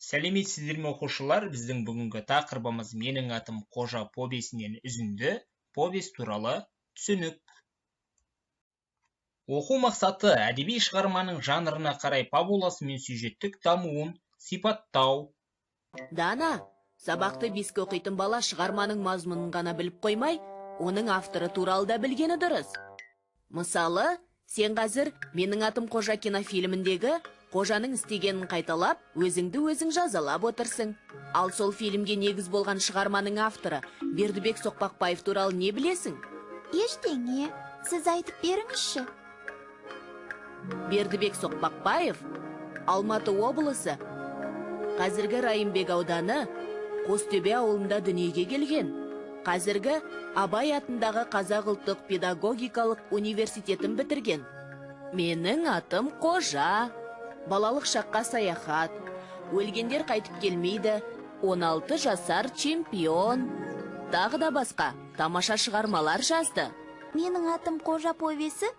Сәлеметсіздер ме оқушылар? Біздің бүгінгі тақырыбымыз «Менің атым Қожа» повесінен үзінді, повесть туралы түсінік. Оқу мақсаты әдеби шығарманың жанрына қарай фабуласы мен сюжеттік дамуын сипаттау. Дана, сабақты беске оқитын бала шығарманың мазмұнын ғана біліп қоймай, оның авторы туралы да білгені дұрыс. Мысалы, сен қазір «Менің атым Қожа» кинофильміндегі қожаның істегенін қайталап, өзіңді өзің жазалап отырсың. Ал сол фильмге негіз болған шығарманың авторы Бердібек Соқпақбаев туралы не білесің? Ештеңе, сіз айтып беріңізші. Бердібек Соқпақбаев Алматы облысы, қазіргі Райымбек ауданы, Қостөбе ауылында дүниеге келген. Қазіргі Абай атындағы Қазақ ұлттық педагогикалық университетін бітірген. Менің атым Қожа. Балалық шаққа саяхат. Өлгендер қайтып келмейді. 16 жасар чемпион. Тағы да басқа тамаша шығармалар жазды. Менің атым Қожа повесі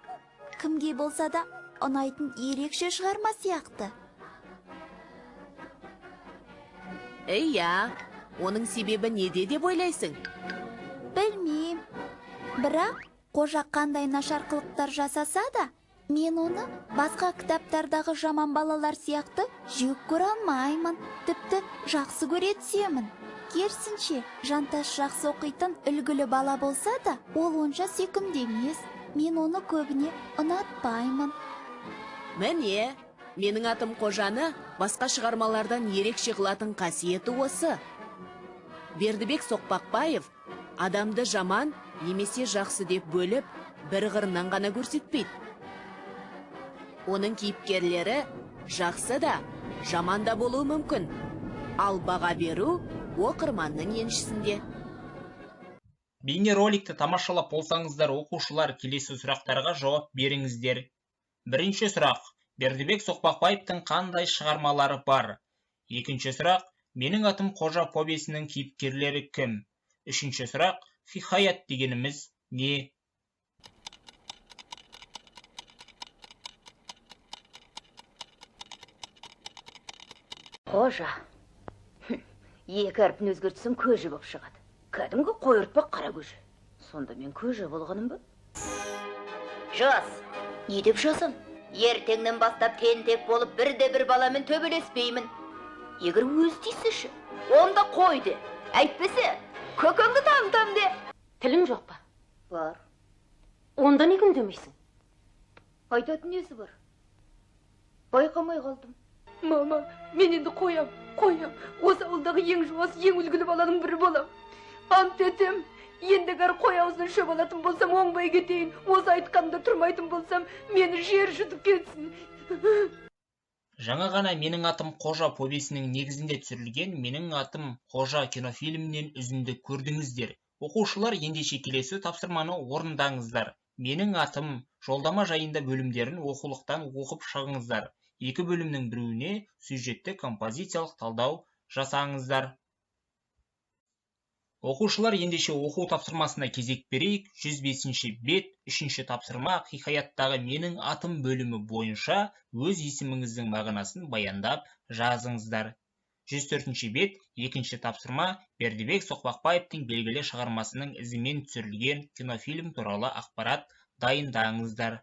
кімге болса да ұнайтын ерекше шығарма сияқты. Иә, оның себебі неде деп ойлайсың? Білмейм. Бірақ Қожа қандай нашар қылықтар жасаса да, мен оны басқа кітаптардағы жаман балалар сияқты жек көре алмаймын, тіпті жақсы көре түсемін. Керісінше, жантас жақсы оқитын үлгілі бала болса да, ол онша сүйкімді емес. Мен оны көбіне ұнатпаймын. Міне, менің атым Қожаны басқа шығармалардан ерекше қылатын қасиеті осы. Бердібек Соқпақбаев адамды жаман немесе жақсы деп бөліп, бір қырынан ғана көрсетпейді. Оның кейіпкерлері жақсы да, жаман да болуы мүмкін. Ал баға беру оқырманның еншісінде. Бейнероликті тамашалап болсаңыздар, оқушылар, келесі сұрақтарға жауап беріңіздер. Бірінші сұрақ: Бердібек Соқпақбаевтың қандай шығармалары бар? Екінші сұрақ: Менің атым Қожа повесінің кейіпкерлері кім? Үшінші сұрақ: хикаят дегеніміз не? Қожа. Екі әрпін өзгертсем көже болып шығады. Кәдімгі қойыртпақ қара көже. Сонда мен көже болғаным ба? Жаз. Не деп жазам? Ертеңнен бастап тентек болып бірде-бір баламен төбелеспеймін. Егер өз дейсіші, онда қой де. Әйтпесе, көкіңді там де. Тілің жоқ па? Бар. Онда не үндемейсің? Айтатын несі бар? Байқамай қалдым. Мама, мен енді қоям. Осы ауылдағы ең жуас, ең үлгілі баланың бірі болам. Ант етем, ендігер қой аузынан шөп алатын болсам, оңбай кетейін. Осы айтқанымда тұрмайтын болсам, мені жер жұтып кетсін. Жаңа ғана «Менің атым Қожа» повесінің негізінде түсірілген «Менің атым Қожа» кинофильмінен үзінді көрдіңіздер. Оқушылар, ендеше келесі тапсырманы орындаңыздар. «Менің атым» жолдама жайында бөлімдерін оқулықтан оқып шығыңыздар. Екі бөлімнің біреуіне сюжетті композициялық талдау жасаңыздар. Оқушылар, ендеше оқу тапсырмасына кезек берейік. 105-ші бет, 3-ші тапсырма, хикаяттағы «Менің атым» бөлімі бойынша өз есіміңіздің мағынасын баяндап жазыңыздар. 104-ші бет, 2-ші тапсырма, Бердібек Соқпақбаевтың белгілі шығармасының ізімен түсірілген кинофильм туралы ақпарат дайындаңыздар.